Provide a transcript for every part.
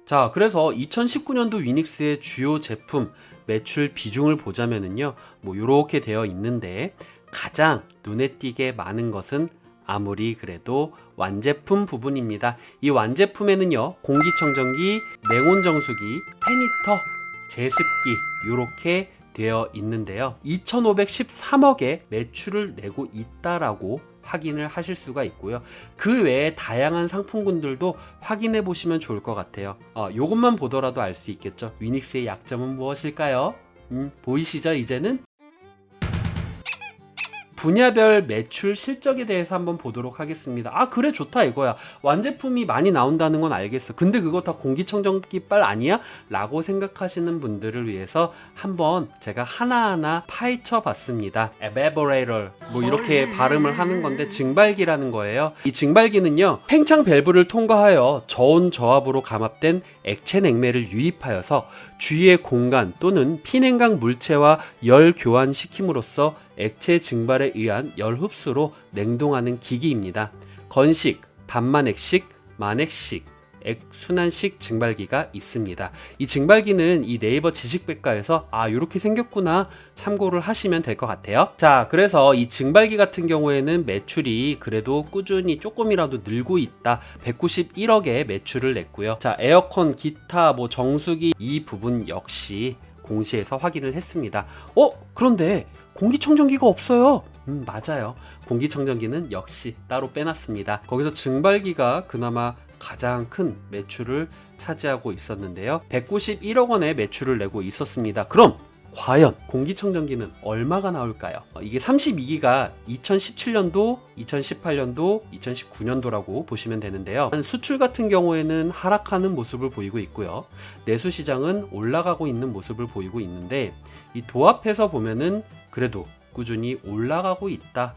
자, 그래서 2019년도 위닉스의 주요 제품 매출 비중을 보자면은요, 뭐 요렇게 되어 있는데 가장 눈에 띄게 많은 것은 아무리 그래도 완제품 부분입니다. 이 완제품에는요, 공기청정기, 냉온정수기, 페니터, 제습기 요렇게 되어 있는데요. 2,513억의 매출을 내고 있다라고 확인을 하실 수가 있고요. 그 외에 다양한 상품군들도 확인해 보시면 좋을 것 같아요. 요것만 보더라도 알 수 있겠죠. 위닉스의 약점은 무엇일까요? 보이시죠? 이제는 분야별 매출 실적에 대해서 한번 보도록 하겠습니다. 아, 그래, 좋다 이거야. 완제품이 많이 나온다는 건 알겠어. 근데 그거 다 공기청정기 빨 아니야? 라고 생각하시는 분들을 위해서 한번 제가 하나하나 파헤쳐 봤습니다. evaporator 뭐 이렇게 발음을 하는 건데 증발기라는 거예요. 이 증발기는요, 팽창 밸브를 통과하여 저온 저압으로 감압된 액체 냉매를 유입하여서 주위의 공간 또는 피냉각 물체와 열 교환시킴으로써 액체 증발에 의한 열 흡수로 냉동하는 기기입니다. 건식, 반만액식, 만액식, 액순환식 증발기가 있습니다. 이 증발기는 이 네이버 지식백과에서 이렇게 생겼구나 참고를 하시면 될 것 같아요. 자, 그래서 이 증발기 같은 경우에는 매출이 그래도 꾸준히 조금이라도 늘고 있다. 191억의 매출을 냈고요. 자, 에어컨, 기타, 뭐 정수기 이 부분 역시 공시에서 확인을 했습니다. 그런데 공기청정기가 없어요. 맞아요. 공기청정기는 역시 따로 빼놨습니다. 거기서 증발기가 그나마 가장 큰 매출을 차지하고 있었는데요. 191억 원의 매출을 내고 있었습니다. 그럼 과연 공기청정기는 얼마가 나올까요? 이게 32기가 2017년도, 2018년도, 2019년도라고 보시면 되는데요. 수출 같은 경우에는 하락하는 모습을 보이고 있고요. 내수 시장은 올라가고 있는 모습을 보이고 있는데 이 도합해서 보면은 그래도 꾸준히 올라가고 있다.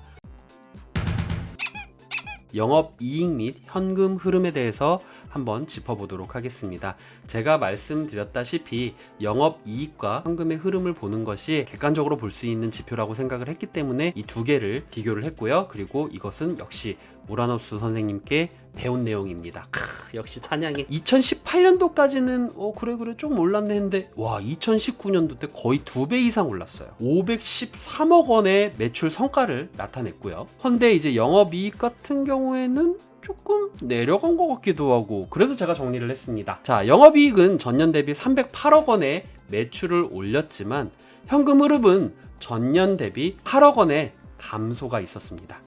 영업이익 및 현금 흐름에 대해서 한번 짚어보도록 하겠습니다. 제가 말씀드렸다시피 영업이익과 현금의 흐름을 보는 것이 객관적으로 볼 수 있는 지표라고 생각을 했기 때문에 이 두 개를 비교를 했고요. 그리고 이것은 역시 우라노스 선생님께 배운 내용입니다. 역시 찬양해. 2018년도까지는 그래 좀 올랐네 했는데 2019년도 때 거의 2배 이상 올랐어요. 513억 원의 매출 성과를 나타냈고요. 헌데 이제 영업이익 같은 경우에는 조금 내려간 것 같기도 하고, 그래서 제가 정리를 했습니다. 자, 영업이익은 전년 대비 308억 원의 매출을 올렸지만 현금 흐름은 전년 대비 8억 원의 감소가 있었습니다.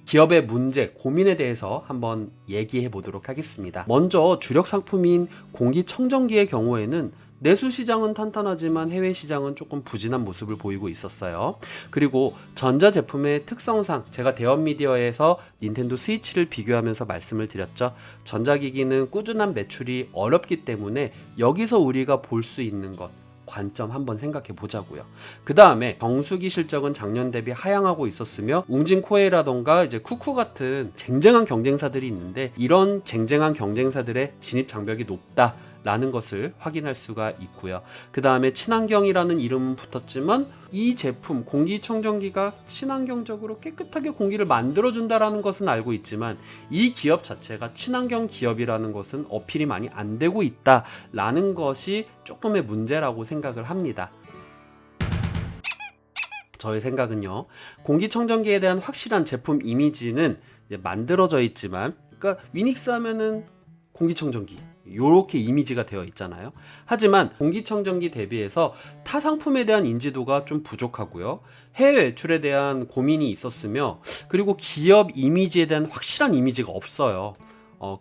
기업의 문제, 고민에 대해서 한번 얘기해 보도록 하겠습니다. 먼저 주력 상품인 공기청정기의 경우에는 내수 시장은 탄탄하지만 해외 시장은 조금 부진한 모습을 보이고 있었어요. 그리고 전자제품의 특성상 제가 대원미디어에서 닌텐도 스위치를 비교하면서 말씀을 드렸죠. 전자기기는 꾸준한 매출이 어렵기 때문에 여기서 우리가 볼 수 있는 것, 관점 한번 생각해 보자고요. 그 다음에 정수기 실적은 작년 대비 하향하고 있었으며 웅진코에라던가 이제 쿠쿠 같은 쟁쟁한 경쟁사들이 있는데 이런 쟁쟁한 경쟁사들의 진입 장벽이 높다 라는 것을 확인할 수가 있고요. 그 다음에 친환경이라는 이름은 붙었지만 이 제품 공기청정기가 친환경적으로 깨끗하게 공기를 만들어준다라는 것은 알고 있지만 이 기업 자체가 친환경 기업이라는 것은 어필이 많이 안 되고 있다라는 것이 조금의 문제라고 생각을 합니다. 저의 생각은요, 공기청정기에 대한 확실한 제품 이미지는 이제 만들어져 있지만, 그러니까 위닉스 하면은 공기청정기 요렇게 이미지가 되어 있잖아요. 하지만 공기청정기 대비해서 타 상품에 대한 인지도가 좀 부족하고요. 해외 외출에 대한 고민이 있었으며, 그리고 기업 이미지에 대한 확실한 이미지가 없어요.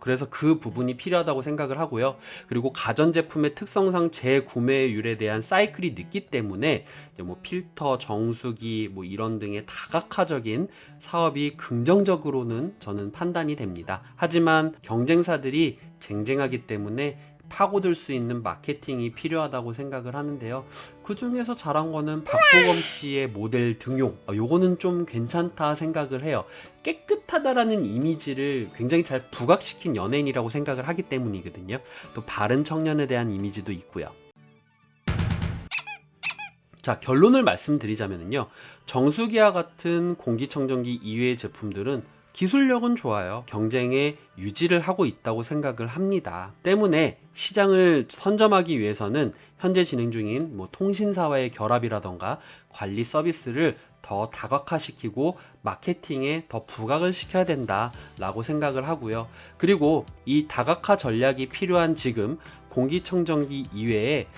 그래서 그 부분이 필요하다고 생각을 하고요. 그리고 가전제품의 특성상 재구매율에 대한 사이클이 늦기 때문에 이제 뭐 필터, 정수기 뭐 이런 등의 다각화적인 사업이 긍정적으로는 저는 판단이 됩니다. 하지만 경쟁사들이 쟁쟁하기 때문에 파고들 수 있는 마케팅이 필요하다고 생각을 하는데요. 그 중에서 잘한 거는 박보검 씨의 모델 등용, 요거는 좀 괜찮다 생각을 해요. 깨끗하다라는 이미지를 굉장히 잘 부각시킨 연예인이라고 생각을 하기 때문이거든요. 또 바른 청년에 대한 이미지도 있고요. 자, 결론을 말씀드리자면요, 정수기와 같은 공기청정기 이외의 제품들은 기술력은 좋아요. 경쟁에 유지를 하고 있다고 생각을 합니다. 때문에 시장을 선점하기 위해서는 현재 진행 중인 통신사와의 결합이라던가 관리 서비스를 더 다각화시키고 마케팅에 더 부각을 시켜야 된다라고 생각을 하고요. 그리고 이 다각화 전략이 필요한 지금 공기청정기 이외에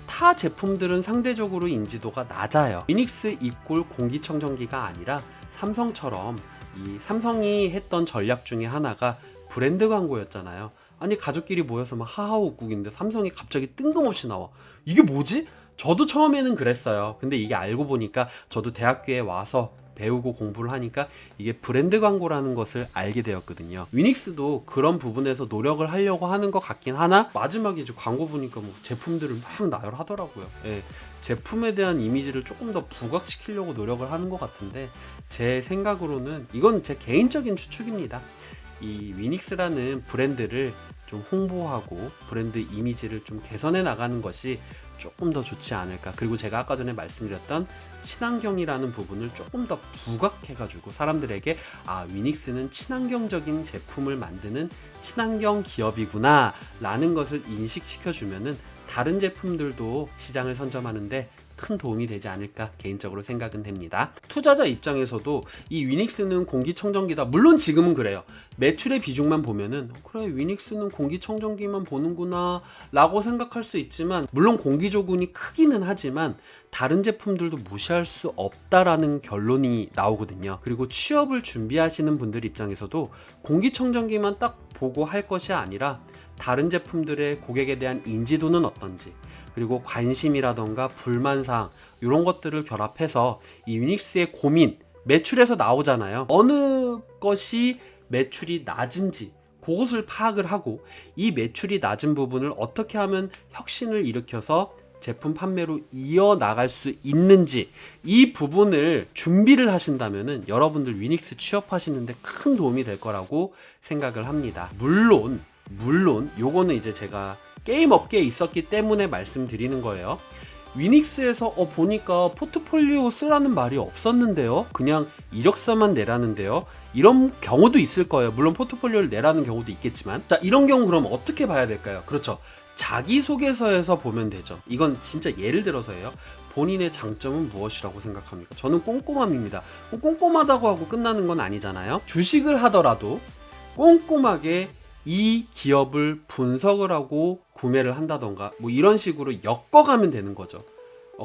타 제품들은 상대적으로 인지도가 낮아요. 위닉스 이꼴 공기청정기가 아니라 삼성처럼 이 삼성이 했던 전략 중에 하나가 브랜드 광고였잖아요. 아니 가족끼리 모여서 막 하하호국인데 삼성이 갑자기 뜬금없이 나와. 이게 뭐지? 저도 처음에는 그랬어요. 근데 이게 알고 보니까 저도 대학교에 와서 배우고 공부를 하니까 이게 브랜드 광고라는 것을 알게 되었거든요. 위닉스도 그런 부분에서 노력을 하려고 하는 것 같긴 하나 마지막에 이제 광고 보니까 제품들을 막 나열하더라고요. 예, 제품에 대한 이미지를 조금 더 부각시키려고 노력을 하는 것 같은데 제 생각으로는 이건 제 개인적인 추측입니다. 이 위닉스라는 브랜드를 좀 홍보하고 브랜드 이미지를 좀 개선해 나가는 것이 조금 더 좋지 않을까. 그리고 제가 아까 전에 말씀드렸던 친환경이라는 부분을 조금 더 부각해가지고 사람들에게 위닉스는 친환경적인 제품을 만드는 친환경 기업이구나 라는 것을 인식시켜주면은 다른 제품들도 시장을 선점하는데 큰 도움이 되지 않을까 개인적으로 생각은 됩니다. 투자자 입장에서도 이 위닉스는 공기청정기다. 물론 지금은 그래요. 매출의 비중만 보면은 그래 위닉스는 공기청정기만 보는구나 라고 생각할 수 있지만 물론 공기조군이 크기는 하지만 다른 제품들도 무시할 수 없다라는 결론이 나오거든요. 그리고 취업을 준비하시는 분들 입장에서도 공기청정기만 딱 보고 할 것이 아니라 다른 제품들의 고객에 대한 인지도는 어떤지 그리고 관심이라던가 불만사항 이런 것들을 결합해서 이 위닉스의 고민 매출에서 나오잖아요. 어느 것이 매출이 낮은지 그것을 파악을 하고 이 매출이 낮은 부분을 어떻게 하면 혁신을 일으켜서 제품 판매로 이어나갈 수 있는지 이 부분을 준비를 하신다면 여러분들 위닉스 취업하시는데 큰 도움이 될 거라고 생각을 합니다. 물론 요거는 이제 제가 게임 업계에 있었기 때문에 말씀드리는 거예요. 위닉스에서 보니까 포트폴리오 쓰라는 말이 없었는데요. 그냥 이력서만 내라는데요. 이런 경우도 있을 거예요. 물론 포트폴리오를 내라는 경우도 있겠지만 자 이런 경우 그럼 어떻게 봐야 될까요? 그렇죠. 자기소개서에서 보면 되죠. 이건 진짜 예를 들어서예요. 본인의 장점은 무엇이라고 생각합니까? 저는 꼼꼼함입니다. 꼼꼼하다고 하고 끝나는 건 아니잖아요. 주식을 하더라도 꼼꼼하게 이 기업을 분석을 하고 구매를 한다던가 이런 식으로 엮어가면 되는 거죠.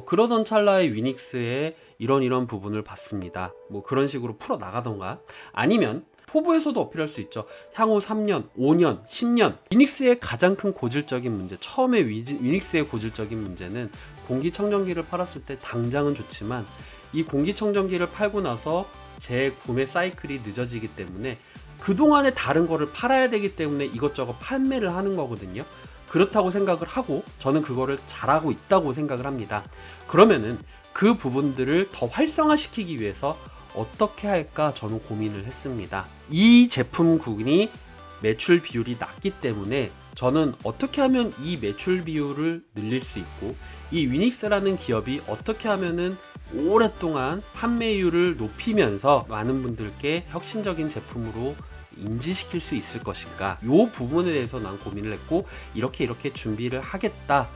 그러던 찰나에 위닉스의 이런 부분을 봤습니다. 그런 식으로 풀어 나가던가 아니면 포부에서도 어필할 수 있죠. 향후 3년, 5년, 10년 위닉스의 가장 큰 고질적인 문제 처음에 위닉스의 고질적인 문제는 공기청정기를 팔았을 때 당장은 좋지만 이 공기청정기를 팔고 나서 재구매 사이클이 늦어지기 때문에 그동안에 다른 거를 팔아야 되기 때문에 이것저것 판매를 하는 거거든요. 그렇다고 생각을 하고 저는 그거를 잘하고 있다고 생각을 합니다. 그러면은 그 부분들을 더 활성화시키기 위해서 어떻게 할까 저는 고민을 했습니다. 이 제품군이 매출 비율이 낮기 때문에 저는 어떻게 하면 이 매출 비율을 늘릴 수 있고 이 위닉스라는 기업이 어떻게 하면은 오랫동안 판매율을 높이면서 많은 분들께 혁신적인 제품으로 인지시킬 수 있을 것인가 이 부분에 대해서 난 고민을 했고 이렇게 준비를 하겠다.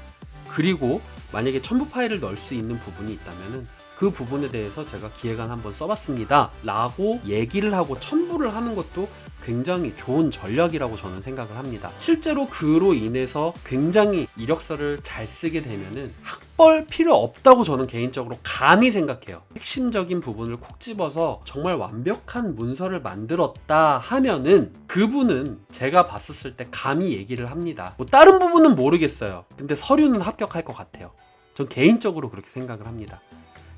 그리고 만약에 첨부 파일을 넣을 수 있는 부분이 있다면은 그 부분에 대해서 제가 기획안 한번 써봤습니다 라고 얘기를 하고 첨부를 하는 것도 굉장히 좋은 전략이라고 저는 생각을 합니다. 실제로 그로 인해서 굉장히 이력서를 잘 쓰게 되면은 학벌 필요 없다고 저는 개인적으로 감히 생각해요. 핵심적인 부분을 콕 집어서 정말 완벽한 문서를 만들었다 하면은 그분은 제가 봤었을 때 감히 얘기를 합니다. 다른 부분은 모르겠어요. 근데 서류는 합격할 것 같아요. 전 개인적으로 그렇게 생각을 합니다.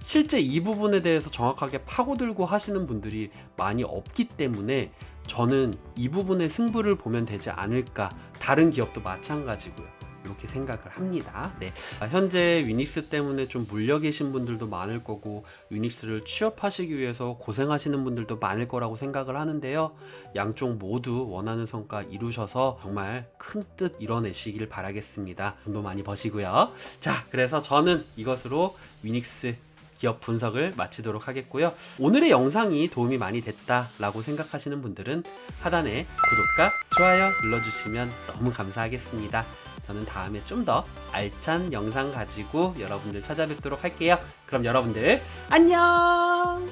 실제 이 부분에 대해서 정확하게 파고들고 하시는 분들이 많이 없기 때문에 저는 이 부분의 승부를 보면 되지 않을까. 다른 기업도 마찬가지고요. 이렇게 생각을 합니다. 네. 현재 위닉스 때문에 좀 물려 계신 분들도 많을 거고 위닉스를 취업하시기 위해서 고생하시는 분들도 많을 거라고 생각을 하는데요. 양쪽 모두 원하는 성과 이루셔서 정말 큰 뜻 이뤄내시길 바라겠습니다. 돈도 많이 버시고요. 자, 그래서 저는 이것으로 위닉스 기업 분석을 마치도록 하겠고요. 오늘의 영상이 도움이 많이 됐다라고 생각하시는 분들은 하단에 구독과 좋아요 눌러주시면 너무 감사하겠습니다. 저는 다음에 좀 더 알찬 영상 가지고 여러분들 찾아뵙도록 할게요. 그럼 여러분들 안녕!